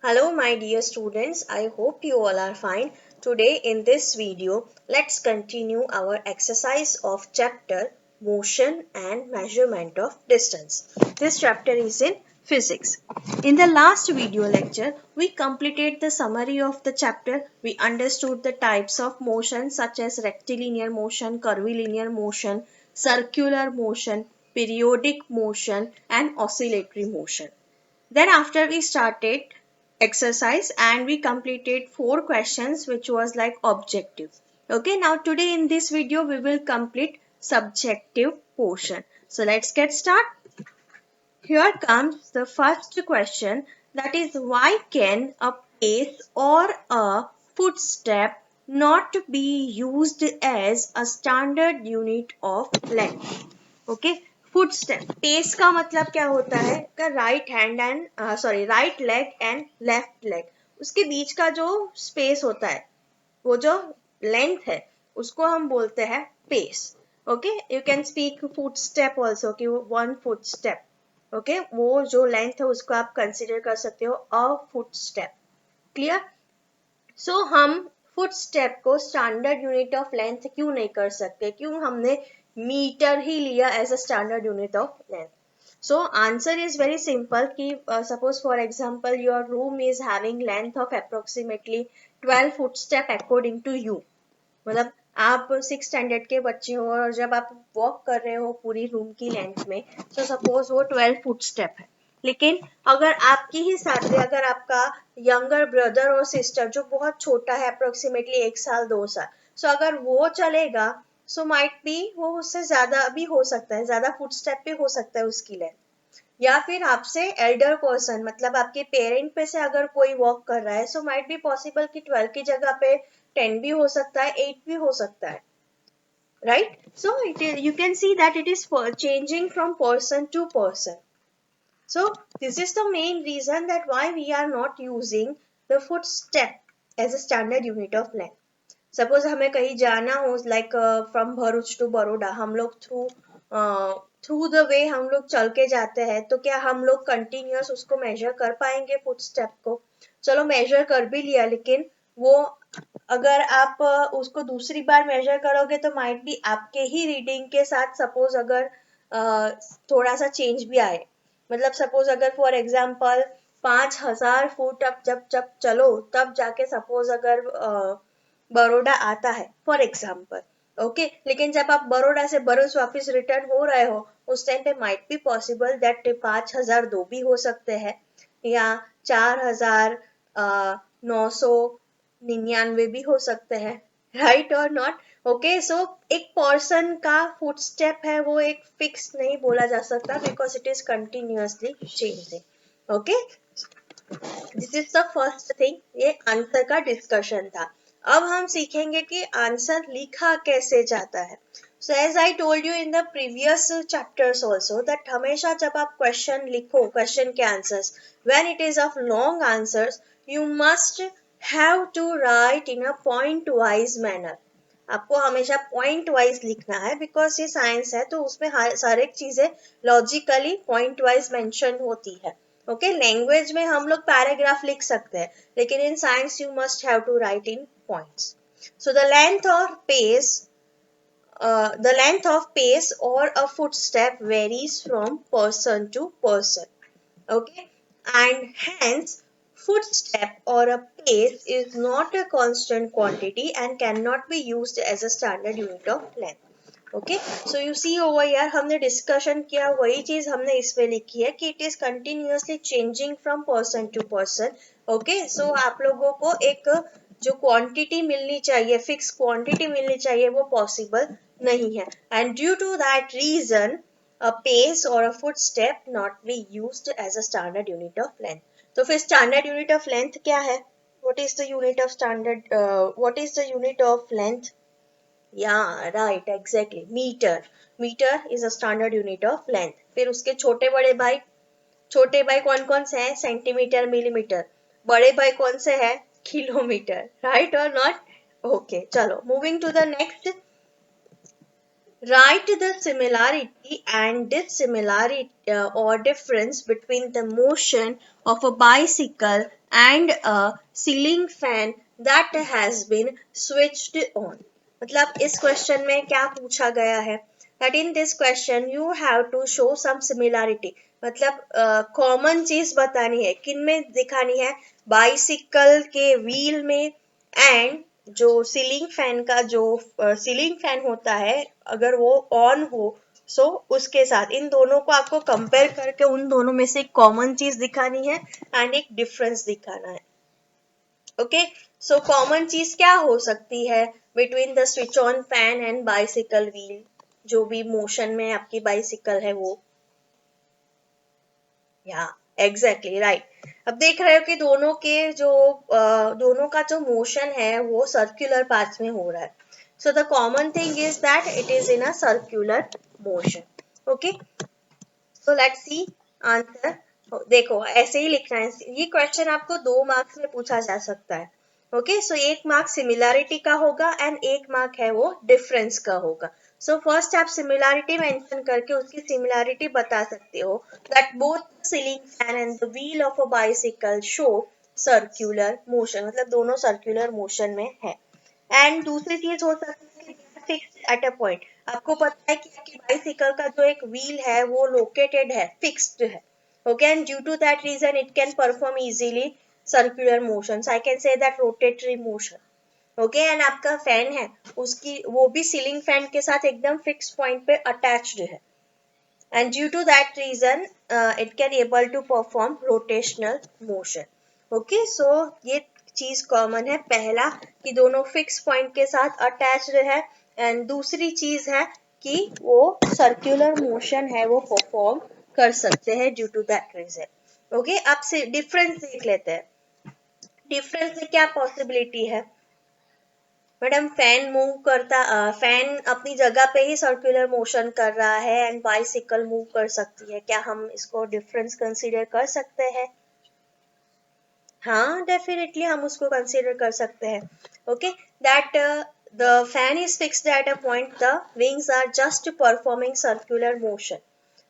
Hello my dear students, I hope you all are fine. Today in this video, let's continue our exercise of chapter Motion and Measurement of Distance. This chapter is in physics. In the last video lecture, we completed the summary of the chapter. We understood the types of motion such as rectilinear motion, curvilinear motion, circular motion, periodic motion and oscillatory motion. Then after we started exercise and we completed 4 questions which was like objective. Okay, now today in this video we will complete subjective portion. So let's get started. Here comes the first question, that is why can a pace or a footstep not be used as a standard unit of length? Okay footstep pace का मतलब क्या होता है का right hand and right leg and left leg उसके बीच का जो स्पेस होता है वो जो लेंथ है उसको हम बोलते हैं pace okay you can speak foot step also कि 1 फुट स्टेप ओके वो जो लेंथ है उसको आप कंसिडर कर सकते हो a foot step clear so हम फुट स्टेप को स्टैंडर्ड यूनिट ऑफ लेंथ क्यों नहीं कर सकते क्यों हमने मीटर ही लिया as a standard unit of length so answer is very simple कि suppose for example your room is having length of approximately 12 footstep according to you मतलब आप 6 स्टैंडर्ड के बच्चे हो और जब आप वॉक कर रहे हो पूरी रूम की लेंथ में तो सपोज वो 12 फुट स्टेप है लेकिन अगर आपकी ही साथ में अगर आपका यंगर ब्रदर और सिस्टर जो बहुत छोटा है अप्रोक्सीमेटली 1 साल 2 साल सो अगर वो चलेगा सो माइट बी वो उससे ज्यादा भी हो सकता है ज्यादा फुट स्टेप भी हो सकता है उसकी लेंथ या फिर आपसे एल्डर पर्सन मतलब आपके पेरेंट पे से अगर कोई वॉक कर रहा है सो माइट बी पॉसिबल कि 12 की जगह पे 10 भी हो सकता है 8 भी हो सकता है right so it is, you can see that it is changing from person to person so this is the main reason that why we are not using the footstep as a standard unit of length suppose हमें कहीं जाना हो like from Bharuch to Baroda हम लोग through the way हम लोग चल के जाते हैं तो क्या हम लोग कंटिन्यूअस उसको मेजर कर पाएंगे फुट स्टेप को चलो मेजर कर भी लिया लेकिन वो अगर आप उसको दूसरी बार मेजर करोगे तो माइट भी आपके ही रीडिंग के साथ सपोज अगर थोड़ा सा चेंज भी आए मतलब सपोज अगर फॉर एग्जाम्पल 5,000 फुट अब जब जब चलो तब जाके सपोज अगर बड़ौदा आता है फॉर एग्जाम्पल ओके लेकिन जब आप बड़ौदा से भरूच वापस रिटर्न हो रहे हो उस टाइम पे माइट बी पॉसिबल दैट 5,002 भी हो सकते हैं या 4,999 भी हो सकते हैं राइट और नॉट ओके सो एक पर्सन का फुट स्टेप है वो एक फिक्स नहीं बोला जा सकता because it is continuously changing okay this is the first thing ये आंसर का डिस्कशन था अब हम सीखेंगे कि आंसर लिखा कैसे जाता है so as I told you in the previous chapters also that हमेशा जब आप क्वेश्चन लिखो क्वेश्चन के answers when it is of long answers you must have to write in a point wise manner आपको हमेशा पॉइंट वाइज लिखना है because ये साइंस है तो उसमें हर एक चीजें लॉजिकली पॉइंट वाइज मेंशन होती है ओके लैंग्वेज में हम लोग पैराग्राफ लिख सकते हैं लेकिन in science you must have to write in points so the length of pace or a footstep varies from person to person okay and hence footstep or a pace is not a constant quantity and cannot be used as a standard unit of length okay so you see over यार हमने discussion किया वही चीज हमने इसमें लिखी है कि it is continuously changing from person to person okay so आप लोगों को एक जो क्वांटिटी मिलनी चाहिए फिक्स क्वांटिटी मिलनी चाहिए वो पॉसिबल नहीं है and due to that reason a pace or a footstep not be used as a standard unit of length तो फिर standard unit of length क्या है what is the unit of standard what is the unit of length yeah right exactly meter is a standard unit of length फिर उसके छोटे भाई कौन कौन से हैं सेंटीमीटर मिलीमीटर बड़े भाई कौन से हैं किलोमीटर राइट और नॉट ओके चलो moving to the next Write the similarity and dissimilarity or difference between the motion of a bicycle and a ceiling fan that has been switched on. मतलब इस question में क्या पूछा गया है that in this question you have to show some similarity मतलब common चीज बतानी है किन में दिखानी है बाइसिकल के व्हील में एंड जो सीलिंग फैन का जो सीलिंग फैन होता है अगर वो ऑन हो सो उसके साथ इन दोनों को आपको कंपेयर करके उन दोनों में से एक कॉमन चीज दिखानी है एंड एक डिफरेंस दिखाना है ओके सो कॉमन चीज क्या हो सकती है between the switch on fan and bicycle wheel जो भी मोशन में आपकी बाइसिकल है वो या एग्जैक्टली राइट अब देख रहे हो कि दोनों के जो दोनों का जो मोशन है वो सर्कुलर पाथ में हो रहा है so the common thing is that it is in a circular motion okay so let's see answer देखो ऐसे ही लिखना है ये क्वेश्चन आपको 2 मार्क्स में पूछा जा सकता है ओके सो 1 मार्क सिमिलैरिटी का होगा एंड 1 मार्क है वो डिफरेंस का होगा सो फर्स्ट आप सिमिलैरिटी मेंशन करके उसकी सिमिलैरिटी बता सकते हो that both ceiling fan and the wheel of a bicycle show circular motion मतलब दोनों सर्कुलर मोशन में है एंड दूसरी चीज हो सकती है कि फिक्स एट अ पॉइंट आपको पता है कि आपकी बाइसिकल का जो एक व्हील है वो लोकेटेड है फिक्स्ड है okay and due to that reason it can perform easily circular motions I can say that rotatory motion okay and आपका फैन है उसकी वो भी सीलिंग फैन के साथ एकदम फिक्स पॉइंट पे अटैच्ड है and due to that reason it can able to perform rotational motion okay so ये चीज कॉमन है पहला कि दोनों फिक्स पॉइंट के साथ अटैच्ड है एंड दूसरी चीज है कि वो सर्कुलर मोशन है वो परफॉर्म कर सकते हैं due to that reason okay अब से डिफरेंस देख लेते हैं डिफरेंस में क्या पॉसिबिलिटी है मैडम फैन मूव करता फैन अपनी जगह पे ही सर्कुलर मोशन कर रहा है एंड बाइसिकल मूव कर सकती है क्या हम इसको डिफरेंस कंसीडर कर सकते हैं हाँ डेफिनेटली हम उसको कंसीडर कर सकते हैं okay that the fan is fixed at a point the wings are just performing circular motion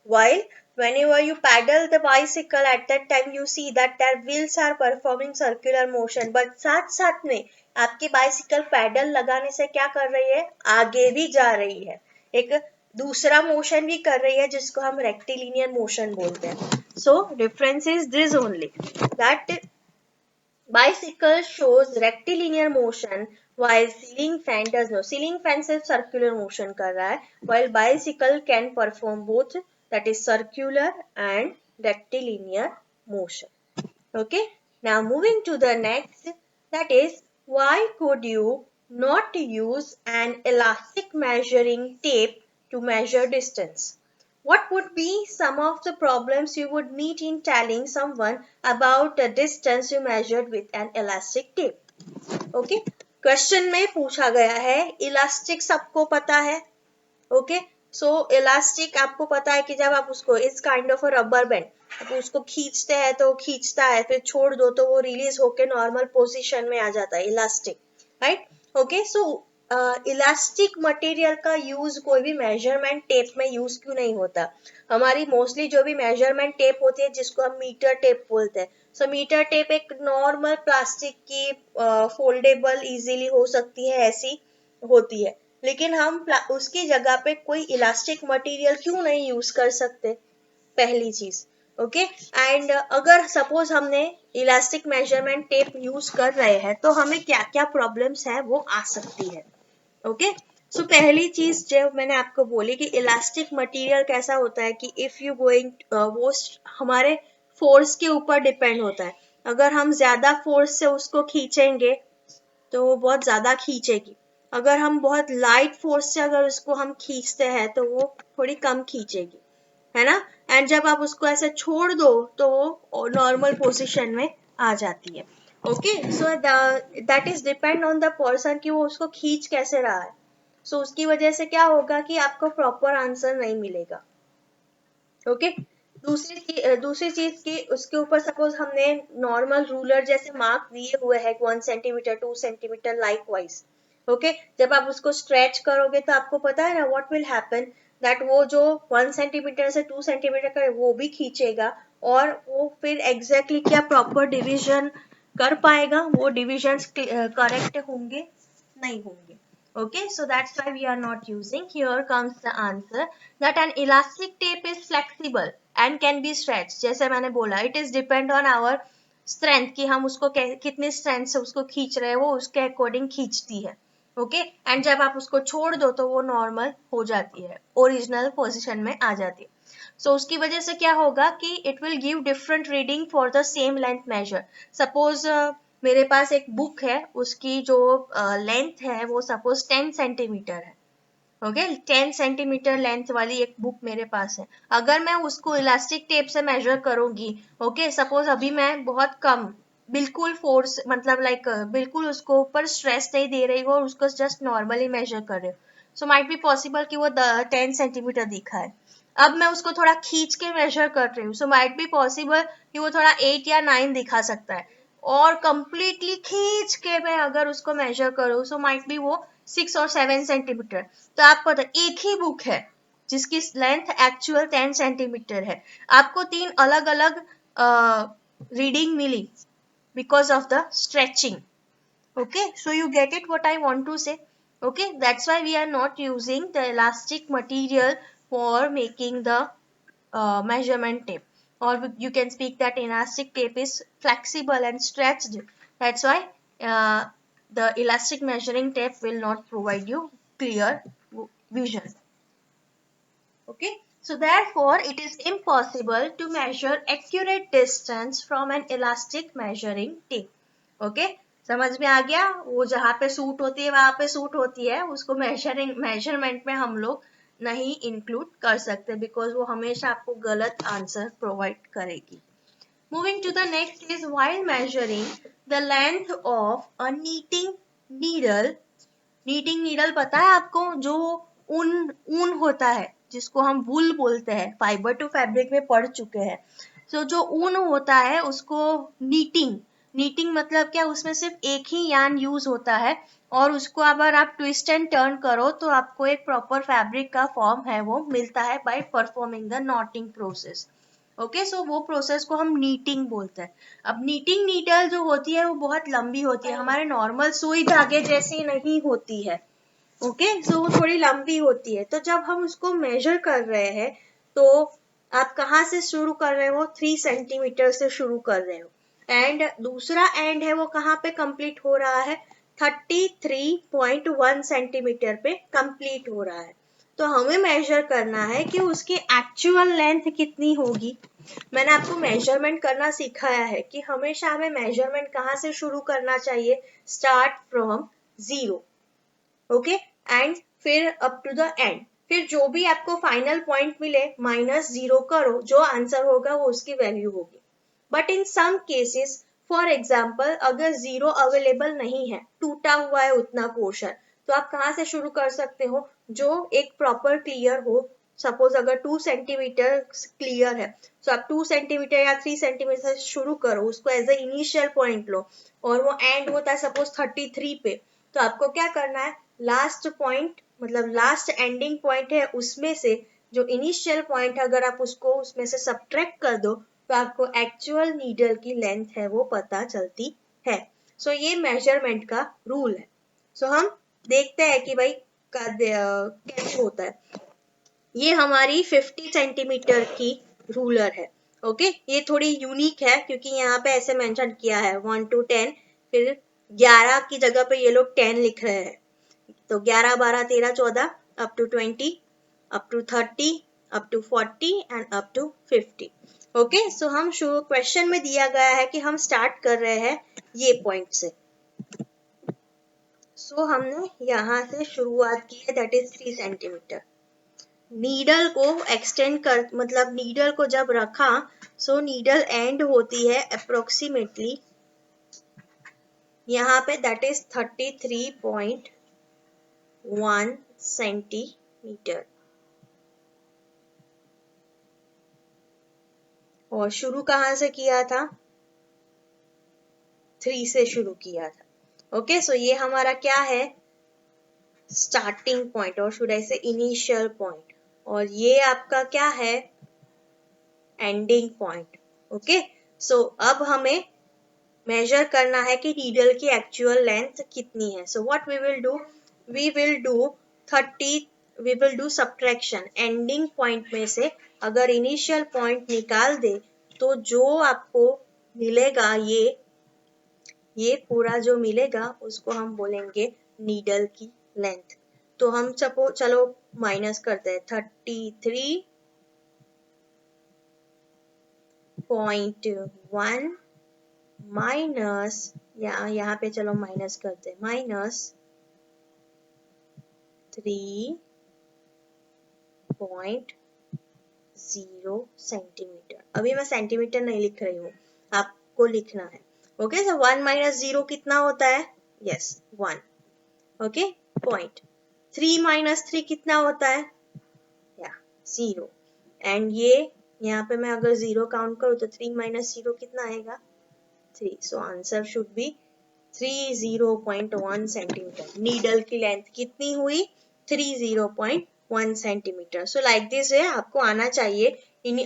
while whenever you pedal the bicycle at that time you see that their wheels are performing circular motion but साथ साथ में आपकी bicycle pedal लगाने से क्या कर रही है आगे भी जा रही है एक दूसरा मोशन भी कर रही है जिसको हम रेक्टिलिनियर मोशन बोलते हैं so difference is this only that bicycle shows rectilinear motion while ceiling fan does not ceiling fan सिर्फ circular motion कर रहा है while bicycle can perform both that is circular and rectilinear motion okay now moving to the next that is why could you not use an elastic measuring tape to measure distance what would be some of the problems you would meet in telling someone about the distance you measured with an elastic tape? Okay? Question में पूछा गया है elastic सबको पता है okay so elastic आपको पता है कि जब आप उसको इस kind of a rubber band आप उसको खींचते हैं तो खींचता है फिर छोड़ दो तो वो रिलीज होके नॉर्मल पोजीशन में आ जाता है elastic right okay so elastic material का यूज कोई भी मेजरमेंट टेप में यूज क्यों नहीं होता हमारी मोस्टली जो भी मेजरमेंट टेप होती है जिसको हम मीटर टेप बोलते हैं सो मीटर टेप एक नॉर्मल प्लास्टिक की फोल्डेबल इजीली हो सकती है ऐसी होती है लेकिन हम उसकी जगह पे कोई इलास्टिक मटेरियल क्यों नहीं यूज कर सकते पहली चीज ओके एंड अगर सपोज हमने इलास्टिक मेजरमेंट टेप यूज कर रहे हैं तो हमें क्या क्या प्रॉब्लम्स है वो आ सकती है ओके सो पहली चीज जो मैंने आपको बोली कि इलास्टिक मटेरियल कैसा होता है कि इफ यू गोइंग वो हमारे फोर्स के ऊपर डिपेंड होता है अगर हम ज्यादा फोर्स से उसको खींचेंगे तो वो बहुत ज्यादा खींचेगी अगर हम बहुत लाइट फोर्स से अगर उसको हम खींचते हैं तो वो थोड़ी कम खींचेगी है ना एंड जब आप उसको ऐसे छोड़ दो तो वो नॉर्मल पोजीशन में आ जाती है okay so that is depend on the person कि वो उसको खींच कैसे रहा है सो उसकी वजह से क्या होगा कि आपको प्रॉपर आंसर नहीं मिलेगा ओके दूसरी चीज की उसके ऊपर सपोज हमने नॉर्मल रूलर जैसे मार्क दिए हुए हैं 1 centimetre 2 centimetre like wise okay जब आप उसको स्ट्रेच करोगे तो आपको पता है ना व्हाट विल हैपन, दैट वो जो 1 सेंटीमीटर से 2 सेंटीमीटर का वो भी खींचेगा और वो फिर एग्जैक्टली क्या प्रॉपर डिवीजन कर पाएगा, वो डिविजन्स करेक्ट होंगे नहीं होंगे. Okay, so that's why we are not using. Here comes the answer that an elastic tape is flexible and can be stretched. जैसे मैंने बोला, it is depend on our strength कि हम उसको कितने strength से उसको खींच रहे हैं, वो उसके अकॉर्डिंग खींचती है. ओके एंड जब आप उसको छोड़ दो तो वो नॉर्मल हो जाती है, ओरिजिनल पोजिशन में आ जाती है. सो उसकी वजह से क्या होगा कि it will give different reading for the same length major. Suppose मेरे पास एक बुक है, उसकी जो लेंथ है वो सपोज 10 सेंटीमीटर है. ओके 10 सेंटीमीटर लेंथ वाली एक बुक मेरे पास है. अगर मैं उसको इलास्टिक टेप से मेजर करूंगी, ओके सपोज अभी मैं बहुत कम, बिल्कुल फोर्स मतलब लाइक बिल्कुल उसको ऊपर स्ट्रेस नहीं दे रही हूँ और उसको जस्ट नॉर्मली मेजर कर रही हूँ, सो माइट बी पॉसिबल कि वो 10 सेंटीमीटर दिखा है. अब मैं उसको थोड़ा खींच के मेजर कर रही हूँ, सो माइट बी पॉसिबल कि वो थोड़ा 8 या 9 दिखा सकता है. और कंप्लीटली खींच के मैं अगर उसको मेजर करूँ, सो माइट बी वो 6 और 7 सेंटीमीटर. तो आप पता एक ही बुक है जिसकी लेंथ एक्चुअल 10 सेंटीमीटर है, आपको 3 अलग अलग रीडिंग मिली because of the stretching. Okay, so you get it what I want to say. Okay, that's why we are not using the elastic material for making the measurement tape, or you can speak that elastic tape is flexible and stretched. That's why the elastic measuring tape will not provide you clear vision. Okay, so therefore it is impossible to measure accurate distance from an elastic measuring tape. Okay, समझ में आ गया, वो जहाँ पे suit होती है वहां पे सूट होती है, उसको मेजरमेंट में हम लोग नहीं इंक्लूड कर सकते बिकॉज वो हमेशा आपको गलत आंसर प्रोवाइड करेगी. Moving to the next is while measuring the length of a knitting needle पता है आपको, जो ऊन होता है जिसको हम वूल बोलते हैं, फाइबर टू फैब्रिक में पढ़ चुके हैं. सो जो ऊन होता है उसको नीटिंग मतलब क्या, उसमें सिर्फ एक ही यार्न यूज होता है और उसको अगर आप ट्विस्ट एंड टर्न करो तो आपको एक प्रॉपर फैब्रिक का फॉर्म है वो मिलता है by performing the knotting process. Okay so वो प्रोसेस को हम नीटिंग बोलते हैं. अब नीटिंग नीडल जो होती है वो बहुत लंबी होती है, हमारे नॉर्मल सुई धागे जैसी नहीं होती है. ओके सो वो थोड़ी लंबी होती है. तो जब हम उसको मेजर कर रहे हैं तो आप कहाँ से शुरू कर रहे हो, 3 सेंटीमीटर से शुरू कर रहे हो एंड दूसरा एंड है वो कहाँ पे कंप्लीट हो रहा है, 33.1 सेंटीमीटर पे कंप्लीट हो रहा है. तो हमें मेजर करना है कि उसकी एक्चुअल लेंथ कितनी होगी. मैंने आपको मेजरमेंट करना सिखाया है कि हमेशा हमें मेजरमेंट कहाँ से शुरू करना चाहिए, स्टार्ट फ्रॉम 0. ओके एंड फिर अप टू द एंड, फिर जो भी आपको फाइनल पॉइंट मिले -0 करो, जो आंसर होगा वो उसकी वैल्यू होगी. But in some cases for example अगर 0 अवेलेबल नहीं है, टूटा हुआ है उतना पोर्शन, तो आप कहाँ से शुरू कर सकते हो, जो एक प्रॉपर क्लियर हो. सपोज अगर 2 सेंटीमीटर क्लियर है तो आप 2 सेंटीमीटर या 3 सेंटीमीटर से शुरू करो, उसको एज ए इनिशियल पॉइंट लो और वो एंड होता है सपोज 33 पे. तो आपको क्या करना है, लास्ट पॉइंट मतलब लास्ट एंडिंग पॉइंट है उसमें से जो इनिशियल पॉइंट अगर आप उसको उसमें से सब्ट्रैक्ट कर दो तो आपको एक्चुअल नीडल की लेंथ है वो पता चलती है. सो ये मेजरमेंट का रूल है. सो हम देखते हैं कि भाई कैसे होता है. ये हमारी 50 सेंटीमीटर की रूलर है. ओके ये थोड़ी यूनिक है क्योंकि यहाँ पे ऐसे मेंशन किया है 1 to 10, फिर 11 की जगह पे ये लोग 10 लिख रहे हैं. तो 11, 12, 13, 14 up to 20, up to 30, up to 40 and up to 50. Okay so हम क्वेश्चन में दिया गया है कि हम स्टार्ट कर रहे हैं ये पॉइंट से. सो हमने यहाँ से शुरुआत की है, दैट इज 3 सेंटीमीटर. नीडल को एक्सटेंड कर मतलब नीडल को जब रखा, सो नीडल एंड होती है अप्रोक्सीमेटली यहाँ पे, दैट इज 33.1 सेंटीमीटर. और शुरू कहाँ से किया था, 3 से शुरू किया था. ओके सो ये हमारा क्या है, स्टार्टिंग पॉइंट और शुड आई से इनिशियल पॉइंट, और ये आपका क्या है, एंडिंग पॉइंट। ओके, सो अब हमें मेजर करना है कि नीडल की एक्चुअल लेंथ कितनी है। So what we will do, we will do 30, we will do subtraction. Ending point में से अगर इनिशियल पॉइंट निकाल दे तो जो आपको मिलेगा, ये पूरा जो मिलेगा उसको हम बोलेंगे नीडल की लेंथ। तो हम चलो माइनस करते हैं 33.1 माइनस, यहाँ पे चलो माइनस करते हैं, माइनस 3.0 सेंटीमीटर। अभी मैं सेंटीमीटर नहीं लिख रही हूँ, आपको लिखना है। ओके, सो 1 माइनस 0 कितना होता है, यस 1। ओके, पॉइंट 3 माइनस 3 कितना होता है, या 0। एंड ये यहाँ पे मैं अगर 0 काउंट करूँ तो 3 माइनस 0 कितना आएगा, 3। So answer should be 30.1 centimetre. Needle की लेंथ कितनी हुई, 30.1 सेंटीमीटर। सो लाइक दिस है, आपको आना चाहिए।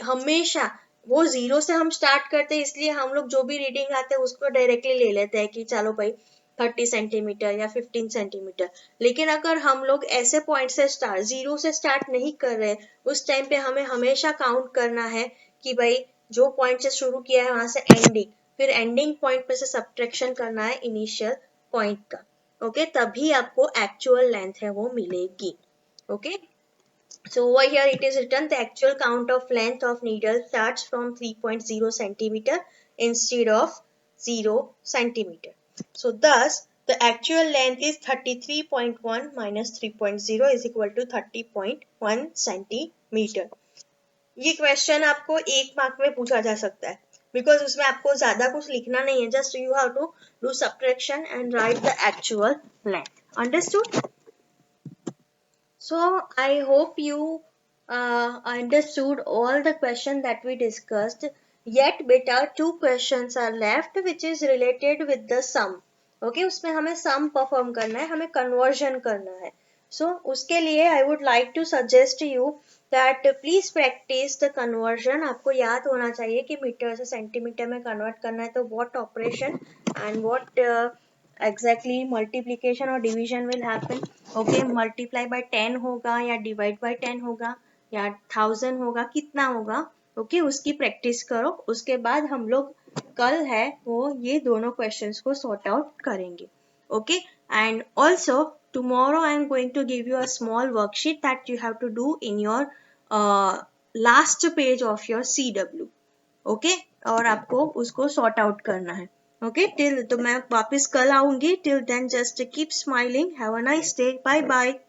हमेशा वो 0 से हम स्टार्ट करते हैं, इसलिए हम लोग जो भी रीडिंग आते हैं उसको डायरेक्टली ले लेते हैं कि चलो भाई 30 सेंटीमीटर या 15 सेंटीमीटर। लेकिन अगर हम लोग ऐसे पॉइंट से स्टार्ट, 0 से स्टार्ट नहीं कर रहे, उस टाइम पे हमें हमेशा काउंट करना है कि भाई जो पॉइंट से शुरू किया है वहां से एंडिंग, फिर एंडिंग पॉइंट पे से सब्ट्रैक्शन करना है इनिशियल पॉइंट का। ओके, तभी आपको एक्चुअल लेंथ है वो मिलेगी। Okay, so over here it is written the actual count of length of needle starts from 3.0 centimeter instead of 0 centimeter. So thus the actual length is 33.1 minus 3.0 is equal to 30.1 centimeter. ये question आपको 1 mark में पूछा जा सकता है, because उसमें आपको ज्यादा कुछ लिखना नहीं है, just you have to do subtraction and write the actual length. Understood? So I hope you understood all the questions that we discussed. Yet beta 2 questions are left which is related with the sum. Okay, उसमें हमें sum perform करना है, हमें conversion करना है। So उसके लिए I would like to suggest you that please practice the conversion. आपको याद होना चाहिए कि मीटर से सेंटीमीटर में कन्वर्ट करना है तो what operation and what exactly multiplication और division will happen. Okay, multiply by 10 होगा या divide by 10 होगा या 1000 होगा, कितना होगा, okay, उसकी प्रैक्टिस करो। उसके बाद हम लोग कल है वो ये दोनों क्वेश्चंस को सॉर्ट आउट करेंगे। Okay, and also tomorrow I am going to give you a small worksheet that you have to do in your last page of your CW. Okay, और आपको उसको सॉर्ट आउट करना है। Okay, till तो मैं वापस कल आऊंगी। Till then just keep smiling, have a nice day, bye bye.